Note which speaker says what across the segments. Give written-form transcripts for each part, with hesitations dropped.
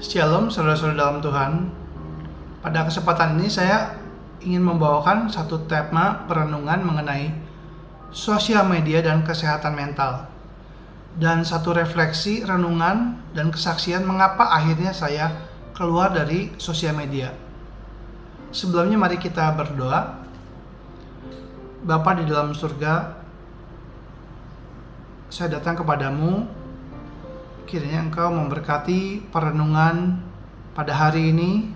Speaker 1: Shalom saudara-saudara dalam Tuhan. Pada kesempatan ini saya ingin membawakan satu tema perenungan mengenai sosial media dan kesehatan mental. Dan satu refleksi, renungan, dan kesaksian mengapa akhirnya saya keluar dari sosial media. Sebelumnya mari kita berdoa. Bapa di dalam surga, saya datang kepadamu. Kiranya Engkau memberkati perenungan pada hari ini,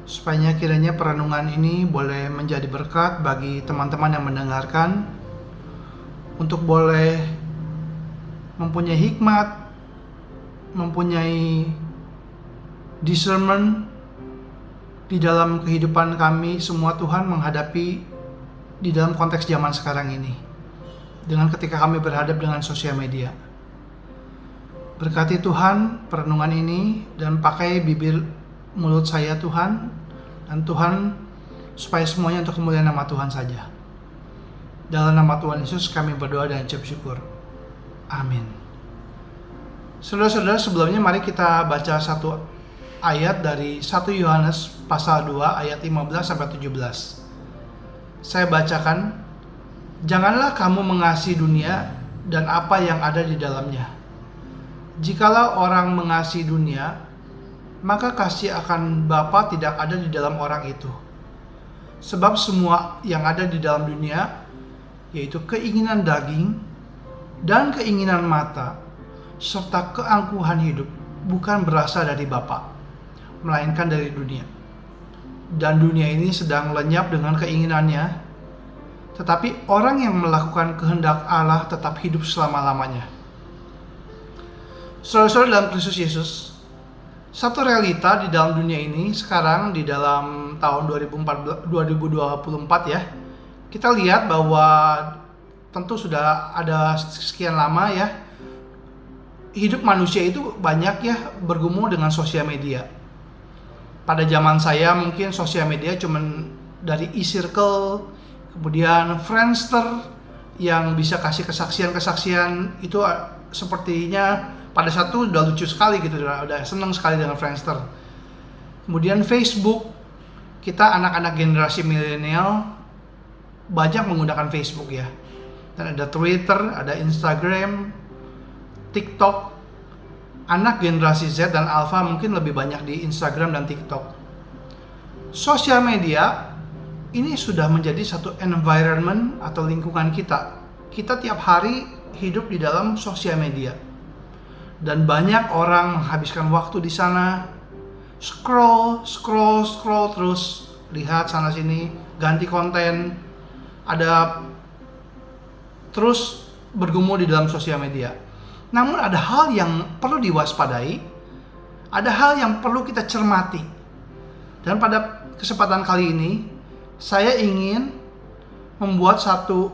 Speaker 1: supaya kiranya perenungan ini boleh menjadi berkat bagi teman-teman yang mendengarkan, untuk boleh mempunyai hikmat, mempunyai discernment di dalam kehidupan kami semua Tuhan, menghadapi di dalam konteks zaman sekarang ini, dengan ketika kami berhadap dengan sosial media. Berkati Tuhan perenungan ini dan pakai bibir mulut saya Tuhan, dan Tuhan supaya semuanya untuk kemuliaan nama Tuhan saja. Dalam nama Tuhan Yesus kami berdoa dan ucap syukur. Amin. Saudara-saudara, sebelumnya mari kita baca satu ayat dari 1 Yohanes pasal 2 ayat 15-17. Saya bacakan. Janganlah kamu mengasihi dunia dan apa yang ada di dalamnya. Jikalau orang mengasihi dunia, maka kasih akan Bapa tidak ada di dalam orang itu. Sebab semua yang ada di dalam dunia, yaitu keinginan daging dan keinginan mata, serta keangkuhan hidup, bukan berasal dari Bapa, melainkan dari dunia. Dan dunia ini sedang lenyap dengan keinginannya, tetapi orang yang melakukan kehendak Allah tetap hidup selama-lamanya. Saudara-saudara dalam Kristus Yesus, satu realita di dalam dunia ini sekarang, di dalam tahun 2024 ya, kita lihat bahwa tentu sudah ada sekian lama ya, hidup manusia itu banyak ya bergumul dengan sosial media. Pada zaman saya mungkin sosial media cuman dari e-circle, kemudian Friendster yang bisa kasih kesaksian-kesaksian, itu sepertinya pada satu udah lucu sekali gitu, udah seneng sekali dengan Friendster. Kemudian Facebook, kita anak-anak generasi milenial banyak menggunakan Facebook ya. Dan ada Twitter, ada Instagram, TikTok. Anak generasi Z dan Alpha mungkin lebih banyak di Instagram dan TikTok. Sosial media ini sudah menjadi satu environment atau lingkungan kita. Kita tiap hari hidup di dalam sosial media. Dan banyak orang menghabiskan waktu di sana, scroll terus, lihat sana sini, ganti konten, ada terus bergumul di dalam sosial media. Namun ada hal yang perlu diwaspadai, ada hal yang perlu kita cermati. Dan pada kesempatan kali ini, saya ingin membuat satu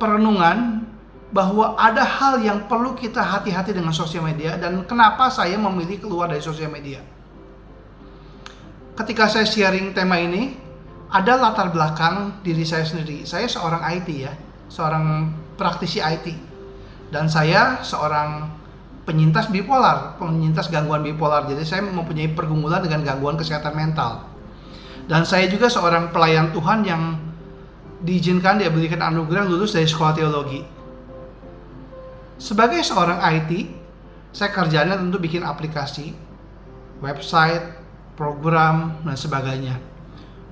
Speaker 1: perenungan bahwa ada hal yang perlu kita hati-hati dengan sosial media, dan kenapa saya memilih keluar dari sosial media. Ketika saya sharing tema ini, ada latar belakang diri saya sendiri. Saya seorang IT ya, seorang praktisi IT. Dan saya seorang penyintas bipolar, penyintas gangguan bipolar. Jadi saya mempunyai pergumulan dengan gangguan kesehatan mental. Dan saya juga seorang pelayan Tuhan yang diizinkan, diberikan anugerah lulus dari sekolah teologi. Sebagai seorang IT, saya kerjanya tentu bikin aplikasi, website, program, dan sebagainya.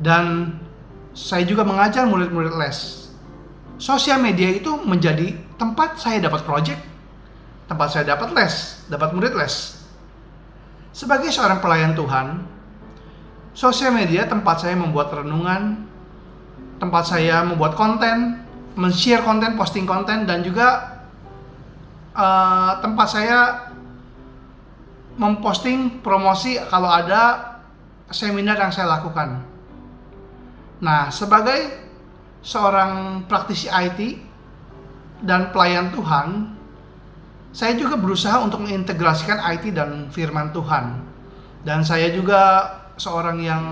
Speaker 1: Dan saya juga mengajar murid-murid les. Sosial media itu menjadi tempat saya dapat project, tempat saya dapat les, dapat murid les. Sebagai seorang pelayan Tuhan, sosial media tempat saya membuat renungan, tempat saya membuat konten, men-share konten, posting konten, dan juga tempat saya memposting promosi kalau ada seminar yang saya lakukan. Nah, sebagai seorang praktisi IT dan pelayan Tuhan, saya juga berusaha untuk mengintegrasikan IT dan firman Tuhan. Dan saya juga seorang yang,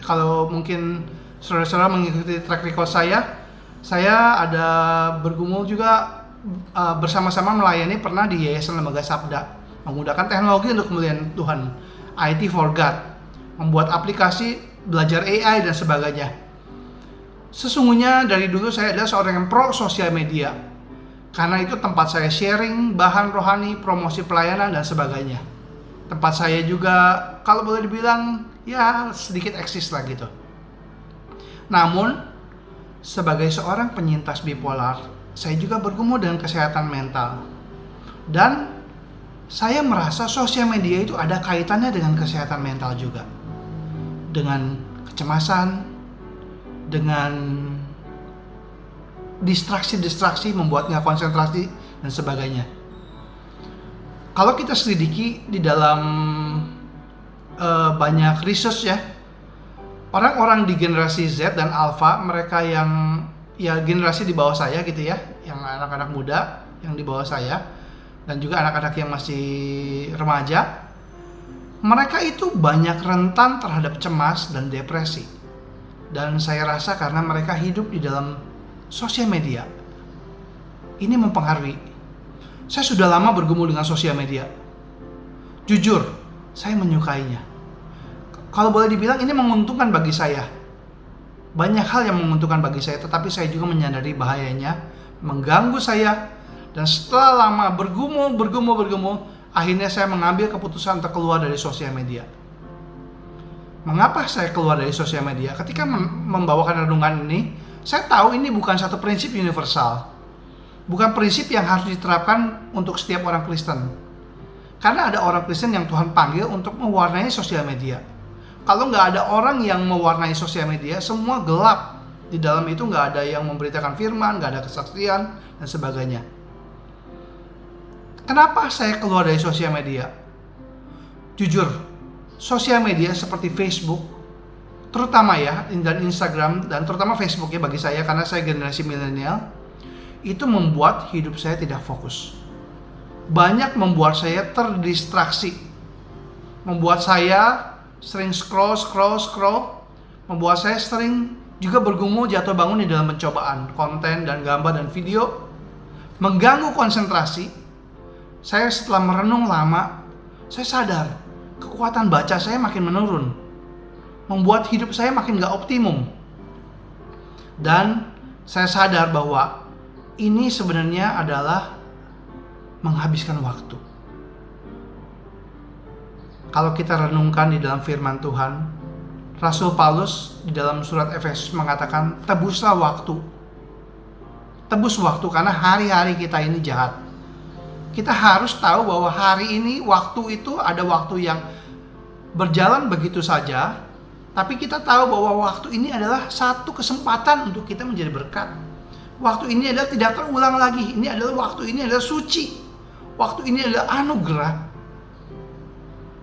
Speaker 1: kalau mungkin saudara-saudara mengikuti track record saya ada bergumul juga bersama-sama melayani pernah di Yayasan Lembaga Sabda menggunakan teknologi untuk kemuliaan Tuhan, IT for God, membuat aplikasi, belajar AI dan sebagainya. Sesungguhnya dari dulu saya adalah seorang yang pro sosial media, karena itu tempat saya sharing bahan rohani, promosi pelayanan dan sebagainya. Tempat saya juga kalau boleh dibilang ya sedikit eksis lah gitu. Namun sebagai seorang penyintas bipolar, saya juga bergumul dengan kesehatan mental. Dan saya merasa sosial media itu ada kaitannya dengan kesehatan mental juga. Dengan kecemasan, dengan distraksi-distraksi membuat nggak konsentrasi dan sebagainya. Kalau kita selidiki di dalam banyak research ya, orang-orang di generasi Z dan Alpha, mereka yang ya generasi di bawah saya gitu ya, yang anak-anak muda yang di bawah saya, dan juga anak-anak yang masih remaja, mereka itu banyak rentan terhadap cemas dan depresi. Dan saya rasa karena mereka hidup di dalam sosial media, ini mempengaruhi. Saya sudah lama bergumul dengan sosial media. Jujur, saya menyukainya. Kalau boleh dibilang ini menguntungkan bagi saya. Banyak hal yang menguntungkan bagi saya, tetapi saya juga menyadari bahayanya, mengganggu saya. Dan setelah lama bergumul, akhirnya saya mengambil keputusan untuk keluar dari sosial media. Mengapa saya keluar dari sosial media? Ketika membawakan renungan ini, saya tahu ini bukan satu prinsip universal. Bukan prinsip yang harus diterapkan untuk setiap orang Kristen. Karena ada orang Kristen yang Tuhan panggil untuk mewarnai sosial media. Kalau nggak ada orang yang mewarnai sosial media, semua gelap. Di dalam itu nggak ada yang memberitakan firman, nggak ada kesaksian, dan sebagainya. Kenapa saya keluar dari sosial media? Jujur, sosial media seperti Facebook, terutama ya, dan Instagram, dan terutama Facebook ya bagi saya, karena saya generasi milenial, itu membuat hidup saya tidak fokus. Banyak membuat saya terdistraksi. Membuat saya sering scroll, membuat saya sering juga bergumul jatuh bangun di dalam pencobaan konten dan gambar dan video, mengganggu konsentrasi. Saya setelah merenung lama, saya sadar kekuatan baca saya makin menurun, membuat hidup saya makin gak optimum. Dan saya sadar bahwa ini sebenarnya adalah menghabiskan waktu. Kalau kita renungkan di dalam firman Tuhan, Rasul Paulus di dalam surat Efesus mengatakan, tebuslah waktu. Tebus waktu karena hari-hari kita ini jahat. Kita harus tahu bahwa hari ini waktu itu ada waktu yang berjalan begitu saja, tapi kita tahu bahwa waktu ini adalah satu kesempatan untuk kita menjadi berkat. Waktu ini adalah tidak terulang lagi. Ini adalah waktu ini adalah suci. Waktu ini adalah anugerah.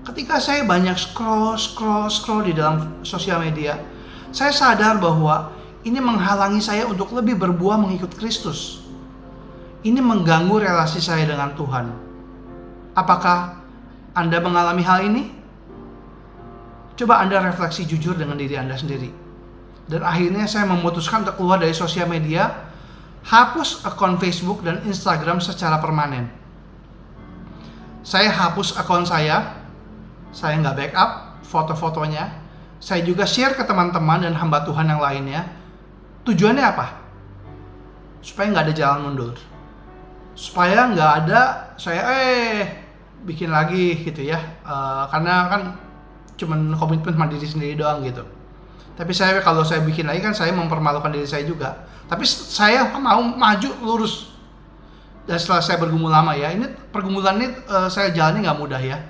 Speaker 1: Ketika saya banyak scroll di dalam sosial media, saya sadar bahwa ini menghalangi saya untuk lebih berbuah mengikut Kristus. Ini mengganggu relasi saya dengan Tuhan. Apakah Anda mengalami hal ini? Coba Anda refleksi jujur dengan diri Anda sendiri. Dan akhirnya saya memutuskan untuk keluar dari sosial media, hapus akun Facebook dan Instagram secara permanen. Saya hapus akun saya nggak backup foto-fotonya. Saya juga share ke teman-teman dan hamba Tuhan yang lainnya. Tujuannya apa? Supaya nggak ada jalan mundur. Supaya nggak ada saya bikin lagi gitu ya. Karena kan cuman komitmen sama diri sendiri doang gitu. Tapi kalau saya bikin lagi kan saya mempermalukan diri saya juga. Tapi saya mau maju lurus. Dan setelah saya bergumul lama ya, ini pergumulan ini saya jalani nggak mudah ya.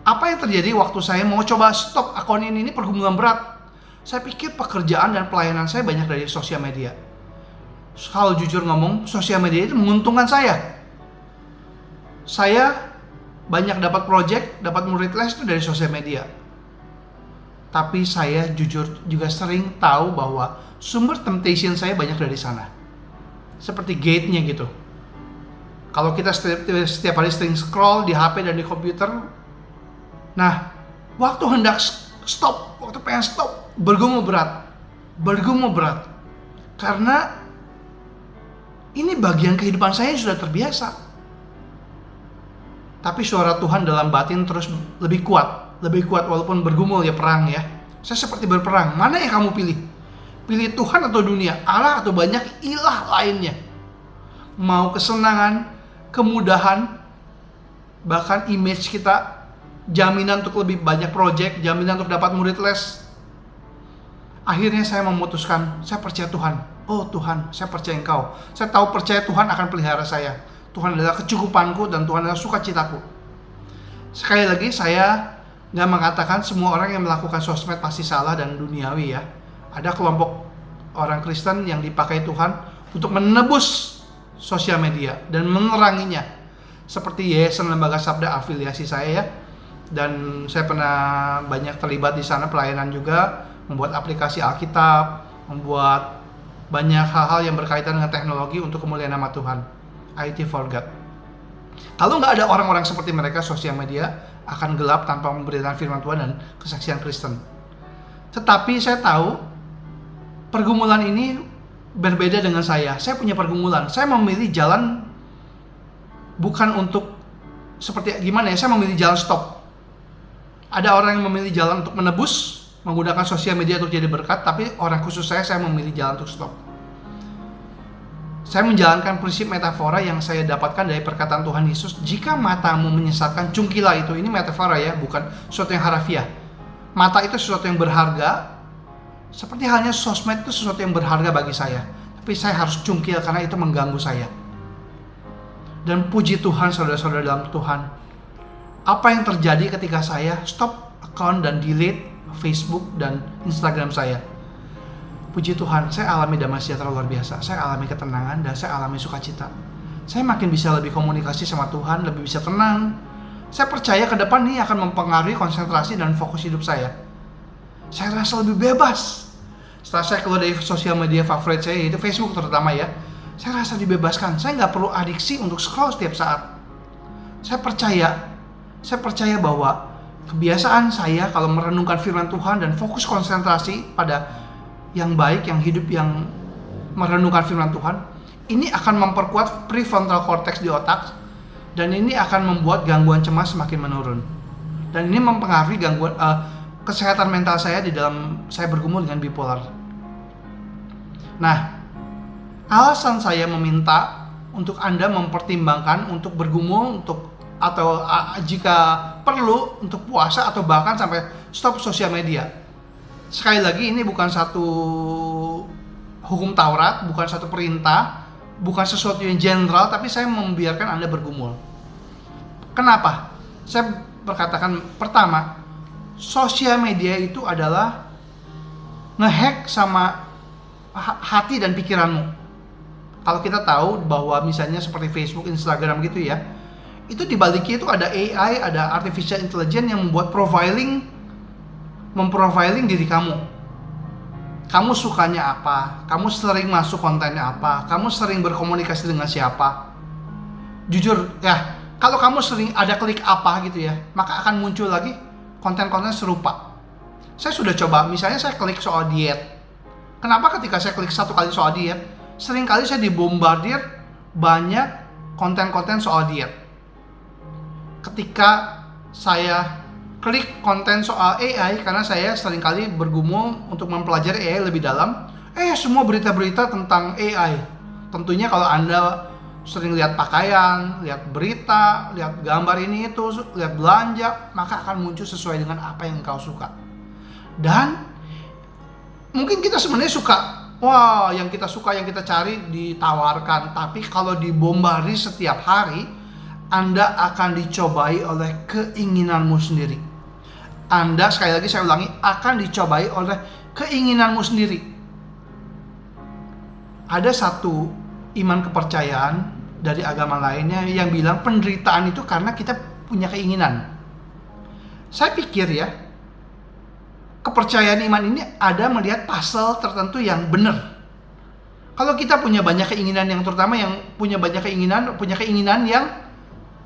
Speaker 1: Apa yang terjadi waktu saya mau coba stop akun ini pergumulan berat. Saya pikir pekerjaan dan pelayanan saya banyak dari sosial media. Kalau jujur ngomong, sosial media itu menguntungkan saya. Saya banyak dapat project, dapat murid les itu dari sosial media. Tapi saya jujur juga sering tahu bahwa sumber temptation saya banyak dari sana. Seperti gate-nya gitu. Kalau kita setiap hari sering scroll di HP dan di komputer, nah, waktu hendak stop, waktu pengen stop, bergumul berat. Karena ini bagian kehidupan saya yang sudah terbiasa. tapi suara Tuhan dalam batin terus lebih kuat walaupun bergumul ya, perang ya. Saya seperti berperang, mana yang kamu pilih? Pilih Tuhan atau dunia, Allah atau banyak ilah lainnya? Mau kesenangan, kemudahan, bahkan image kita, jaminan untuk lebih banyak project, jaminan untuk dapat murid les. Akhirnya saya memutuskan, saya percaya Tuhan. Oh Tuhan, saya percaya Engkau. Saya tahu percaya Tuhan akan pelihara saya. Tuhan adalah kecukupanku dan Tuhan adalah sukacitaku. Sekali lagi, saya nggak mengatakan semua orang yang melakukan sosmed pasti salah dan duniawi ya. Ada kelompok orang Kristen yang dipakai Tuhan untuk menebus sosial media dan meneranginya. Seperti Yayasan Lembaga Sabda afiliasi saya ya. Dan saya pernah banyak terlibat di sana pelayanan juga, membuat aplikasi Alkitab, membuat banyak hal-hal yang berkaitan dengan teknologi untuk kemuliaan nama Tuhan. IT for God. Kalau nggak ada orang-orang seperti mereka, sosial media akan gelap tanpa memberitakan firman Tuhan dan kesaksian Kristen. Tetapi saya tahu pergumulan ini berbeda dengan saya. Saya punya pergumulan. Saya memilih jalan bukan untuk seperti gimana ya, saya memilih jalan stop. Ada orang yang memilih jalan untuk menebus, menggunakan sosial media untuk jadi berkat, tapi orang khusus saya memilih jalan untuk stop. Saya menjalankan prinsip metafora yang saya dapatkan dari perkataan Tuhan Yesus. Jika matamu menyesatkan, cungkilah itu. Ini metafora ya, bukan sesuatu yang harafiah. Mata itu sesuatu yang berharga. Seperti halnya sosmed itu sesuatu yang berharga bagi saya. Tapi saya harus cungkil karena itu mengganggu saya. Dan puji Tuhan saudara-saudara dalam Tuhan. Apa yang terjadi ketika saya stop account dan delete Facebook dan Instagram saya? Puji Tuhan, saya alami damai sejahtera luar biasa. Saya alami ketenangan dan saya alami sukacita. Saya makin bisa lebih komunikasi sama Tuhan, lebih bisa tenang. Saya percaya ke depan ini akan mempengaruhi konsentrasi dan fokus hidup saya. Saya rasa lebih bebas. Setelah saya keluar dari sosial media favorit saya, yaitu Facebook terutama ya, saya rasa dibebaskan. Saya nggak perlu adiksi untuk scroll setiap saat. Saya percaya bahwa kebiasaan saya kalau merenungkan firman Tuhan dan fokus konsentrasi pada yang baik, yang hidup, yang merenungkan firman Tuhan, ini akan memperkuat prefrontal cortex di otak, dan ini akan membuat gangguan cemas semakin menurun. Dan ini mempengaruhi gangguan kesehatan mental saya di dalam saya bergumul dengan bipolar. Nah, alasan saya meminta untuk Anda mempertimbangkan untuk bergumul, atau jika perlu untuk puasa atau bahkan sampai stop sosial media. Sekali lagi, ini bukan satu hukum Taurat, bukan satu perintah, bukan sesuatu yang general, tapi saya membiarkan Anda bergumul. Kenapa? Saya berkatakan, pertama, sosial media itu adalah ngehack sama hati dan pikiranmu. Kalau kita tahu bahwa misalnya seperti Facebook, Instagram gitu ya, itu dibaliknya itu ada AI, ada artificial intelligence yang membuat memprofiling diri kamu. Kamu sukanya apa? Kamu sering masuk kontennya apa? Kamu sering berkomunikasi dengan siapa? Jujur ya, kalau kamu sering ada klik apa gitu ya, maka akan muncul lagi konten-konten serupa. Saya sudah coba, misalnya saya klik soal diet. Kenapa ketika saya klik satu kali soal diet, sering kali saya dibombardir banyak konten-konten soal diet. Ketika saya klik konten soal AI, karena saya seringkali bergumul untuk mempelajari AI lebih dalam, semua berita-berita tentang AI. Tentunya kalau Anda sering lihat pakaian, lihat berita, lihat gambar ini itu, lihat belanja, maka akan muncul sesuai dengan apa yang kau suka. Dan mungkin kita sebenarnya suka, yang kita suka, yang kita cari ditawarkan. Tapi kalau dibombardir setiap hari, Anda akan dicobai oleh keinginanmu sendiri. Anda, sekali lagi saya ulangi, akan dicobai oleh keinginanmu sendiri. Ada satu iman kepercayaan dari agama lainnya yang bilang penderitaan itu karena kita punya keinginan. Saya pikir ya, kepercayaan iman ini ada melihat pasal tertentu yang benar. Kalau kita punya banyak keinginan, yang terutama yang punya banyak keinginan yang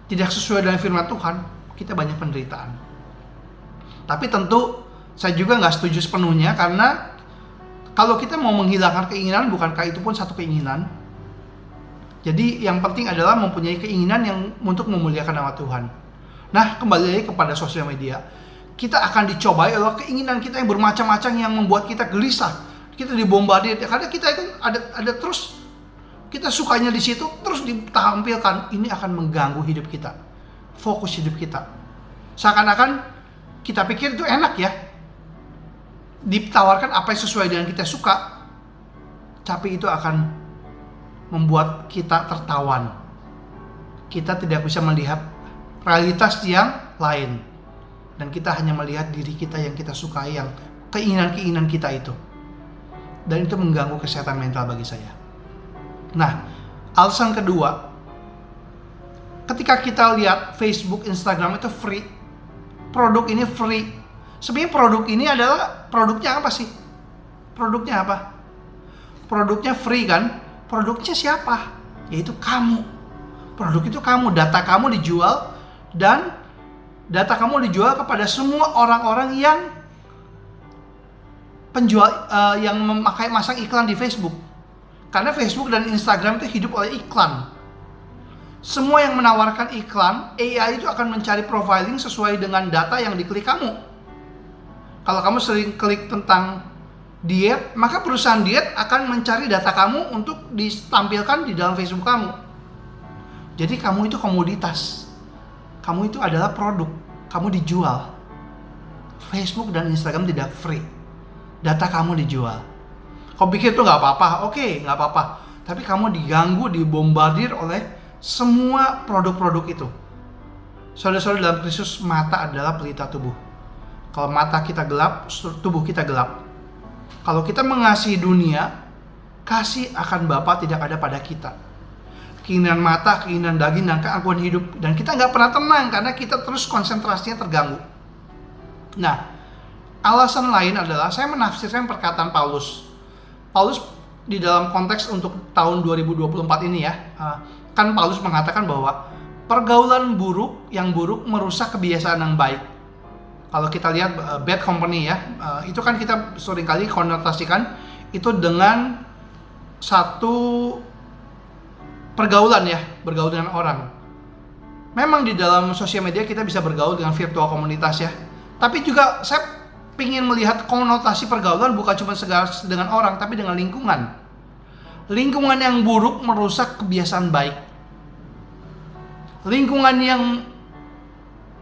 Speaker 1: tidak sesuai dengan firman Tuhan, kita banyak penderitaan. Tapi tentu saya juga nggak setuju sepenuhnya, karena kalau kita mau menghilangkan keinginan, bukankah itu pun satu keinginan? Jadi yang penting adalah mempunyai keinginan yang untuk memuliakan nama Tuhan. Nah, kembali lagi kepada sosial media. Kita akan dicobai oleh keinginan kita yang bermacam-macam yang membuat kita gelisah. Kita dibombardir karena kita itu ada terus kita sukanya di situ, terus ditampilkan. Ini akan mengganggu hidup kita, fokus hidup kita. Seakan-akan kita pikir itu enak ya, ditawarkan apa yang sesuai dengan kita suka, tapi itu akan membuat kita tertawan. Kita tidak bisa melihat realitas yang lain, dan kita hanya melihat diri kita yang kita sukai, yang keinginan-keinginan kita itu, dan itu mengganggu kesehatan mental bagi saya. Nah, alasan kedua, ketika kita lihat Facebook, Instagram itu free, produk ini free. Sebenarnya produk ini adalah produknya apa sih? Produknya apa? Produknya free kan? Produknya siapa? Yaitu kamu. Produk itu kamu, data kamu dijual, dan data kamu dijual kepada semua orang-orang yang penjual yang memakai masang iklan di Facebook. Karena Facebook dan Instagram itu hidup oleh iklan. Semua yang menawarkan iklan, AI itu akan mencari profiling sesuai dengan data yang diklik kamu. Kalau kamu sering klik tentang diet, maka perusahaan diet akan mencari data kamu untuk ditampilkan di dalam Facebook kamu. Jadi kamu itu komoditas. Kamu itu adalah produk. Kamu dijual. Facebook dan Instagram tidak free. Data kamu dijual. Kau pikir itu nggak apa-apa? Oke, nggak apa-apa. Tapi kamu diganggu, dibombardir oleh semua produk-produk itu. Saudara-saudara, dalam Kristus, mata adalah pelita tubuh. Kalau mata kita gelap, tubuh kita gelap. Kalau kita mengasihi dunia, kasih akan Bapa tidak ada pada kita. Keinginan mata, keinginan daging, dan keangkuhan hidup. Dan kita nggak pernah tenang karena kita terus konsentrasinya terganggu. Nah, alasan lain adalah saya menafsirkan perkataan Paulus. Paulus di dalam konteks untuk tahun 2024 ini ya, kan Paulus mengatakan bahwa pergaulan buruk yang buruk merusak kebiasaan yang baik. Kalau kita lihat bad company ya, itu kan kita seringkali konotasikan itu dengan satu pergaulan ya, bergaul dengan orang. Memang di dalam sosial media kita bisa bergaul dengan virtual komunitas ya. Tapi juga saya ingin melihat konotasi pergaulan bukan cuma sekedar dengan orang, tapi dengan lingkungan. Lingkungan yang buruk merusak kebiasaan baik. Lingkungan yang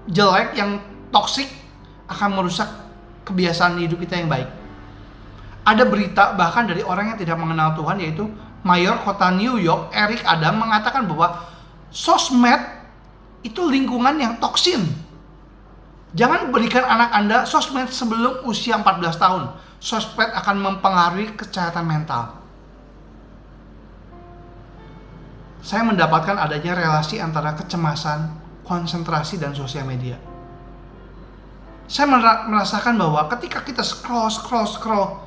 Speaker 1: jelek, yang toksik akan merusak kebiasaan hidup kita yang baik. Ada berita bahkan dari orang yang tidak mengenal Tuhan, yaitu Mayor kota New York, Eric Adam, mengatakan bahwa sosmed itu lingkungan yang toksin. Jangan berikan anak Anda sosmed sebelum usia 14 tahun. Sosmed akan mempengaruhi kesehatan mental. Saya mendapatkan adanya relasi antara kecemasan, konsentrasi, dan sosial media. Saya merasakan bahwa ketika kita scroll,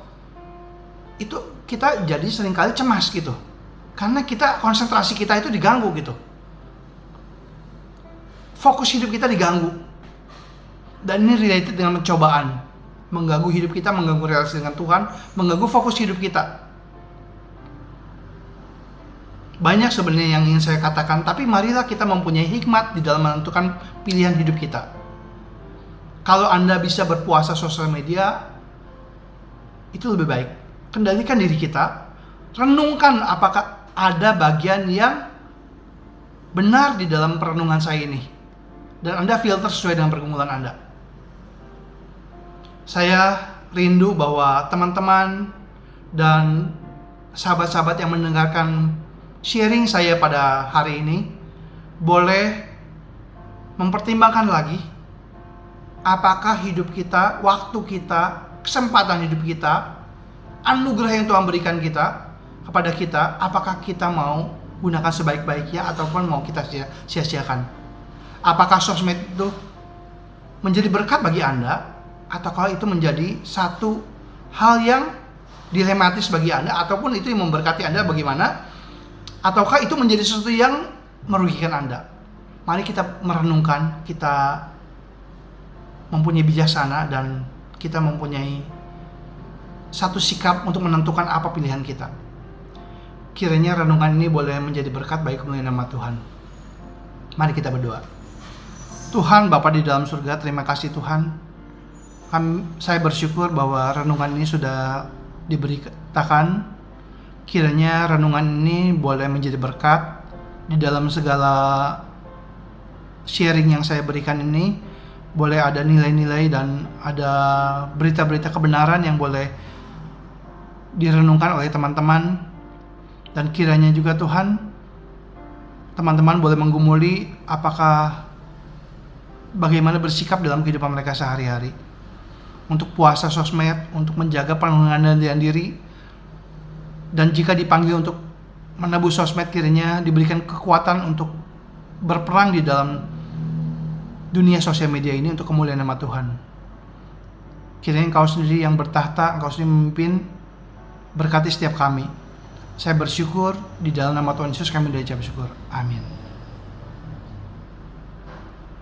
Speaker 1: itu kita jadi seringkali cemas gitu. Karena konsentrasi kita itu diganggu gitu. Fokus hidup kita diganggu. Dan ini related dengan pencobaan. Mengganggu hidup kita, mengganggu relasi dengan Tuhan, mengganggu fokus hidup kita. Banyak sebenarnya yang ingin saya katakan, tapi marilah kita mempunyai hikmat di dalam menentukan pilihan hidup kita. Kalau Anda bisa berpuasa sosial media, itu lebih baik. Kendalikan diri kita, renungkan apakah ada bagian yang benar di dalam perenungan saya ini, dan Anda filter sesuai dengan pergumulan Anda. Saya rindu bahwa teman-teman dan sahabat-sahabat yang mendengarkan sharing saya pada hari ini boleh mempertimbangkan lagi apakah hidup kita, waktu kita, kesempatan hidup kita, anugerah yang Tuhan berikan kepada kita, apakah kita mau gunakan sebaik-baiknya ataupun mau kita sia-siakan. Apakah sosmed itu menjadi berkat bagi Anda, ataukah itu menjadi satu hal yang dilematis bagi Anda, ataupun itu yang memberkati Anda bagaimana, ataukah itu menjadi sesuatu yang merugikan Anda. Mari kita merenungkan, kita mempunyai bijaksana, dan kita mempunyai satu sikap untuk menentukan apa pilihan kita. Kiranya renungan ini boleh menjadi berkat bagi kemuliaan nama Tuhan. Mari kita berdoa. Tuhan Bapa di dalam surga, terima kasih Tuhan. Saya bersyukur bahwa renungan ini sudah diberitakan. Kiranya renungan ini boleh menjadi berkat di dalam segala sharing yang saya berikan ini. Boleh ada nilai-nilai dan ada berita-berita kebenaran yang boleh direnungkan oleh teman-teman. Dan kiranya juga Tuhan, teman-teman boleh menggumuli bagaimana bersikap dalam kehidupan mereka sehari-hari. Untuk puasa sosmed, untuk menjaga pengendalian diri, dan jika dipanggil untuk menebus sosmed, kiranya diberikan kekuatan untuk berperang di dalam dunia sosial media ini untuk kemuliaan nama Tuhan. Kiranya Engkau sendiri yang bertahta, Engkau sendiri memimpin, berkati setiap kami. Saya bersyukur di dalam nama Tuhan Yesus kami ucap syukur. Amin.